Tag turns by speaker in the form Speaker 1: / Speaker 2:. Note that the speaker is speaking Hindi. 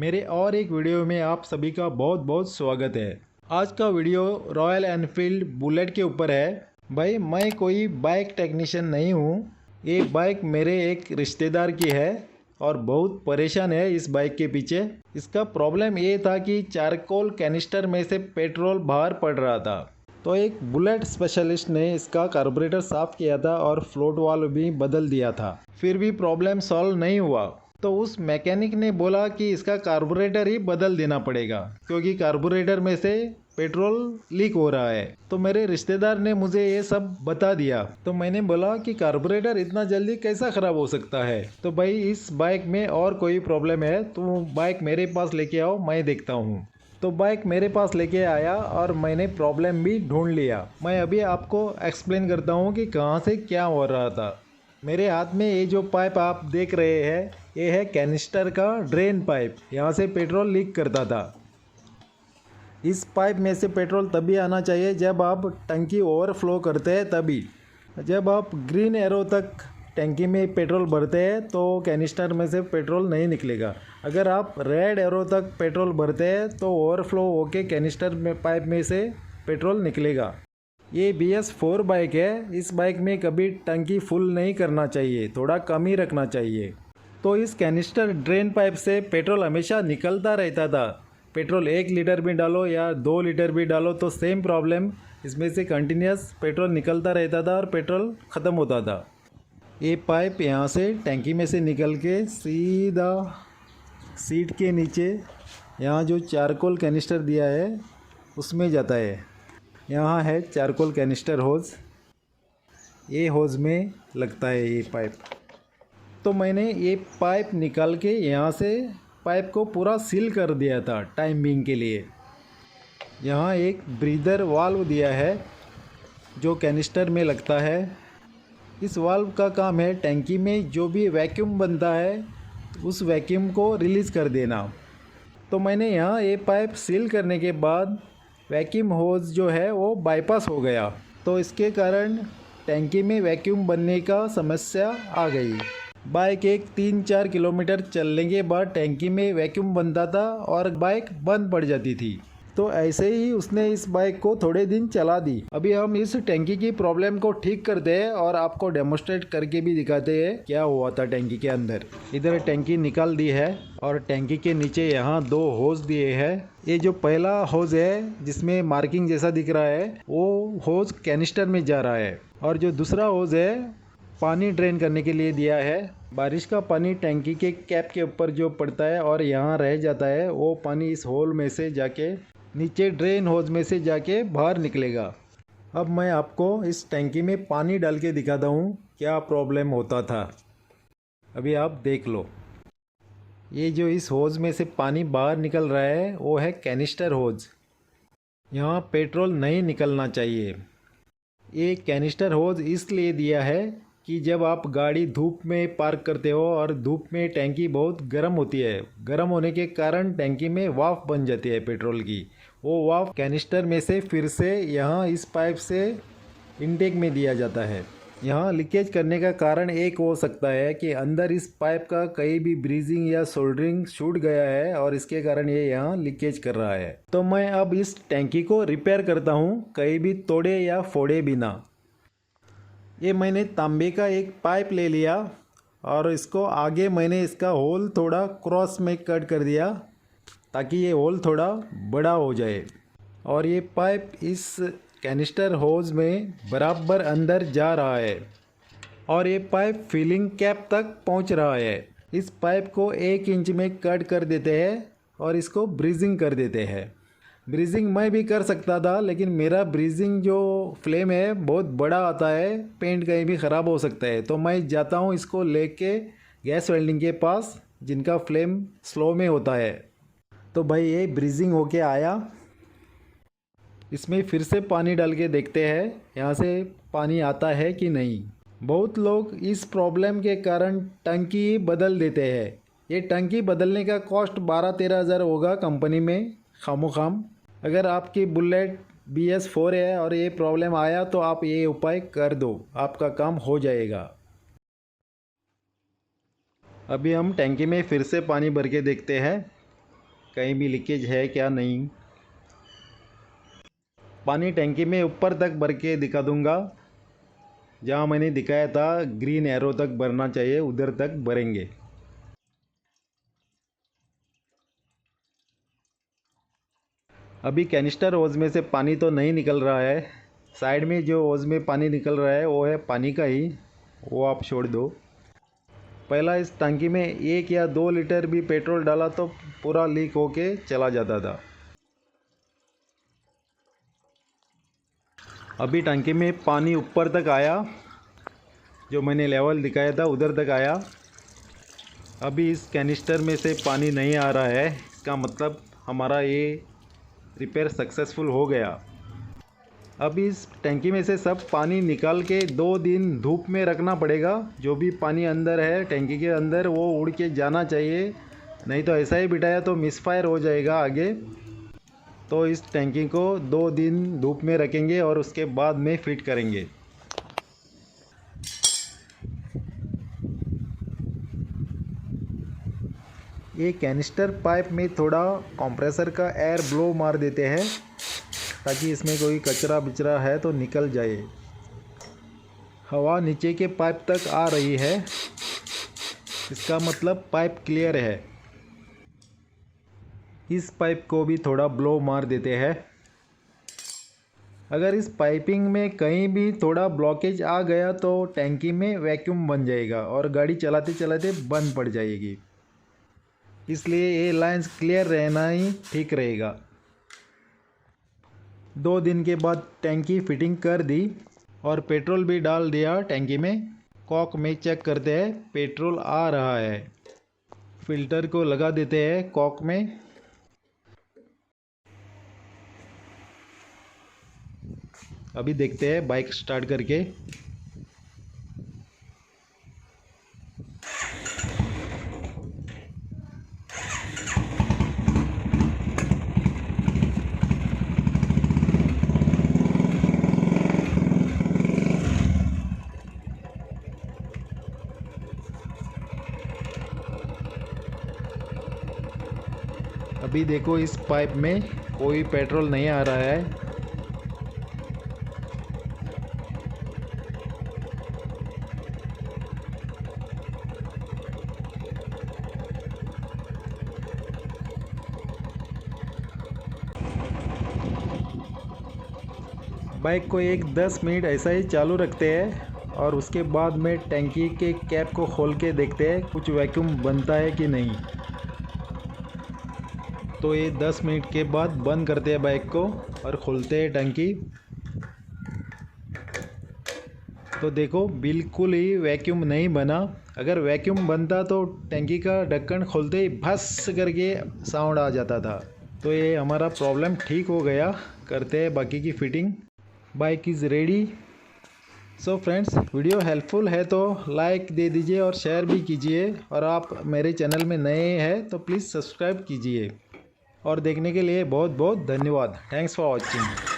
Speaker 1: मेरे और एक वीडियो में आप सभी का बहुत बहुत स्वागत है। आज का वीडियो रॉयल एनफील्ड बुलेट के ऊपर है। भाई मैं कोई बाइक टेक्नीशियन नहीं हूँ। ये बाइक मेरे एक रिश्तेदार की है और बहुत परेशान है इस बाइक के पीछे। इसका प्रॉब्लम ये था कि चारकोल कैनिस्टर में से पेट्रोल बाहर पड़ रहा था। तो एक बुलेट स्पेशलिस्ट ने इसका कार्बोरेटर साफ़ किया था और फ्लोट वाल्व भी बदल दिया था, फिर भी प्रॉब्लम सॉल्व नहीं हुआ। तो उस मैकेनिक ने बोला कि इसका कार्बोरेटर ही बदल देना पड़ेगा क्योंकि कार्बोरेटर में से पेट्रोल लीक हो रहा है। तो मेरे रिश्तेदार ने मुझे ये सब बता दिया। तो मैंने बोला कि कार्बोरेटर इतना जल्दी कैसा ख़राब हो सकता है। तो भाई इस बाइक में और कोई प्रॉब्लम है तो बाइक मेरे पास लेके आओ, मैं देखता हूँ। तो बाइक मेरे पास लेके आया और मैंने प्रॉब्लम भी ढूंढ लिया। मैं अभी आपको एक्सप्लेन करता हूँ कि कहाँ से क्या हो रहा था। मेरे हाथ में ये जो पाइप आप देख रहे हैं ये है कैनिस्टर का ड्रेन पाइप। यहाँ से पेट्रोल लीक करता था। इस पाइप में से पेट्रोल तभी आना चाहिए जब आप टंकी ओवरफ्लो करते हैं, तभी। जब आप ग्रीन एरो तक टंकी में पेट्रोल भरते हैं तो कैनिस्टर में से पेट्रोल नहीं निकलेगा। अगर आप रेड एरो तक पेट्रोल भरते हैं तो ओवरफ्लो होके कैनिस्टर में पाइप में से पेट्रोल निकलेगा। ये BS4 बाइक है। इस बाइक में कभी टंकी फुल नहीं करना चाहिए, थोड़ा कम ही रखना चाहिए। तो इस कैनिस्टर ड्रेन पाइप से पेट्रोल हमेशा निकलता रहता था। पेट्रोल 1 लीटर भी डालो या 2 लीटर भी डालो तो सेम प्रॉब्लम, इसमें से कंटिन्यूस पेट्रोल निकलता रहता था और पेट्रोल ख़त्म होता था। ये पाइप यहाँ से टंकी में से निकल के सीधा सीट के नीचे यहाँ जो चारकोल कैनिस्टर दिया है उसमें जाता है। यहाँ है चारकोल कैनिस्टर होज, ये होज में लगता है ये पाइप। तो मैंने ये पाइप निकाल के यहाँ से पाइप को पूरा सील कर दिया था टाइम बीइंग के लिए। यहाँ एक ब्रीदर वाल्व दिया है जो कैनिस्टर में लगता है। इस वाल्व का काम है टैंकी में जो भी वैक्यूम बनता है उस वैक्यूम को रिलीज़ कर देना। तो मैंने यहाँ ये पाइप सील करने के बाद वैक्यूम होज जो है वो बाईपास हो गया। तो इसके कारण टैंकी में वैक्यूम बनने का समस्या आ गई। बाइक एक 3-4 किलोमीटर चलने के बाद टैंकी में वैक्यूम बनता था और बाइक बंद पड़ जाती थी। तो ऐसे ही उसने इस बाइक को थोड़े दिन चला दी। अभी हम इस टैंकी की प्रॉब्लम को ठीक करते हैं और आपको डेमोस्ट्रेट करके भी दिखाते हैं क्या हुआ था टैंकी के अंदर। इधर टैंकी निकाल दी है और टैंकी के नीचे यहाँ 2 होज दिए हैं। ये जो पहला होज है जिसमें मार्किंग जैसा दिख रहा है वो होज कैनिस्टर में जा रहा है और जो दूसरा होज है पानी ड्रेन करने के लिए दिया है। बारिश का पानी टैंकी के कैप के ऊपर जो पड़ता है और यहाँ रह जाता है वो पानी इस होल में से जाके नीचे ड्रेन होज में से जाके बाहर निकलेगा। अब मैं आपको इस टैंकी में पानी डाल के दिखाता हूँ क्या प्रॉब्लम होता था। अभी आप देख लो, ये जो इस होज में से पानी बाहर निकल रहा है वो है कैनिस्टर होज। यहाँ पेट्रोल नहीं निकलना चाहिए। ये कैनिस्टर होज इसलिए दिया है कि जब आप गाड़ी धूप में पार्क करते हो और धूप में टैंकी बहुत गर्म होती है, गर्म होने के कारण टैंकी में वाफ बन जाती है पेट्रोल की। वो वाफ कैनिस्टर में से फिर से यहाँ इस पाइप से इनटेक में दिया जाता है। यहाँ लीकेज करने का कारण एक हो सकता है कि अंदर इस पाइप का कहीं भी ब्रीजिंग या सोल्डरिंग छूट गया है और इसके कारण ये यहाँ लीकेज कर रहा है। तो मैं अब इस टैंकी को रिपेयर करता हूँ, कहीं भी तोड़े या फोड़े बिना। ये मैंने तांबे का एक पाइप ले लिया और इसको आगे मैंने इसका होल थोड़ा क्रॉस में कट कर दिया ताकि ये होल थोड़ा बड़ा हो जाए और ये पाइप इस कैनिस्टर होज में बराबर अंदर जा रहा है और ये पाइप फिलिंग कैप तक पहुंच रहा है। इस पाइप को 1 इंच में कट कर देते हैं और इसको ब्रीजिंग कर देते हैं। ब्रीजिंग मैं भी कर सकता था लेकिन मेरा ब्रीजिंग जो फ्लेम है बहुत बड़ा आता है, पेंट कहीं भी ख़राब हो सकता है। तो मैं जाता हूँ इसको लेके गैस वेल्डिंग के पास जिनका फ्लेम स्लो में होता है। तो भाई ये ब्रीजिंग होके आया। इसमें फिर से पानी डाल के देखते हैं यहाँ से पानी आता है कि नहीं। बहुत लोग इस प्रॉब्लम के कारण टंकी बदल देते हैं। ये टंकी बदलने का कॉस्ट 12-13 हज़ार होगा कंपनी में खामोखाम। अगर आपकी बुलेट BS4 है और ये प्रॉब्लम आया तो आप ये उपाय कर दो, आपका काम हो जाएगा। अभी हम टैंकी में फिर से पानी भर के देखते हैं। कहीं भी लीकेज है क्या नहीं। पानी टैंकी में ऊपर तक भर के दिखा दूंगा। जहाँ मैंने दिखाया था ग्रीन एरो तक भरना चाहिए, उधर तक भरेंगे। अभी कैनिस्टर होज में से पानी तो नहीं निकल रहा है। साइड में जो होज में पानी निकल रहा है वो है पानी का ही, वो आप छोड़ दो। पहला इस टंकी में 1 या 2 लीटर भी पेट्रोल डाला तो पूरा लीक होके चला जाता था। अभी टंकी में पानी ऊपर तक आया, जो मैंने लेवल दिखाया था उधर तक आया। अभी इस कैनिस्टर में से पानी नहीं आ रहा है, इसका मतलब हमारा ये रिपेयर सक्सेसफुल हो गया। अब इस टैंकी में से सब पानी निकाल के 2 दिन धूप में रखना पड़ेगा। जो भी पानी अंदर है टैंकी के अंदर वो उड़ के जाना चाहिए, नहीं तो ऐसा ही बिठाया तो मिसफायर हो जाएगा आगे। तो इस टैंकी को 2 दिन धूप में रखेंगे और उसके बाद में फिट करेंगे। ये कैनिस्टर पाइप में थोड़ा कंप्रेसर का एयर ब्लो मार देते हैं ताकि इसमें कोई कचरा बिचरा है तो निकल जाए। हवा नीचे के पाइप तक आ रही है, इसका मतलब पाइप क्लियर है। इस पाइप को भी थोड़ा ब्लो मार देते हैं। अगर इस पाइपिंग में कहीं भी थोड़ा ब्लॉकेज आ गया तो टैंकी में वैक्यूम बन जाएगा और गाड़ी चलाते चलाते बंद पड़ जाएगी। इसलिए ये लाइंस क्लियर रहना ही ठीक रहेगा। 2 दिन के बाद टैंकी फिटिंग कर दी और पेट्रोल भी डाल दिया टैंकी में। कॉक में चेक करते हैं, पेट्रोल आ रहा है। फिल्टर को लगा देते हैं कॉक में। अभी देखते हैं बाइक स्टार्ट करके। अभी देखो इस पाइप में कोई पेट्रोल नहीं आ रहा है। बाइक को 10 मिनट ऐसा ही चालू रखते हैं और उसके बाद में टैंकी के कैप को खोल के देखते हैं कुछ वैक्यूम बनता है कि नहीं। तो ये 10 मिनट के बाद बंद करते हैं बाइक को और खोलते हैं टंकी। तो देखो बिल्कुल ही वैक्यूम नहीं बना। अगर वैक्यूम बनता तो टंकी का ढक्कन खोलते ही भस करके साउंड आ जाता था। तो ये हमारा प्रॉब्लम ठीक हो गया। करते हैं बाकी की fitting. Bike is ready. So friends, video helpful है तो लाइक दे दीजिए और शेयर भी कीजिए। और आप मेरे चैनल में नए हैं तो प्लीज़ सब्सक्राइब कीजिए। और देखने के लिए बहुत बहुत धन्यवाद। Thanks for watching.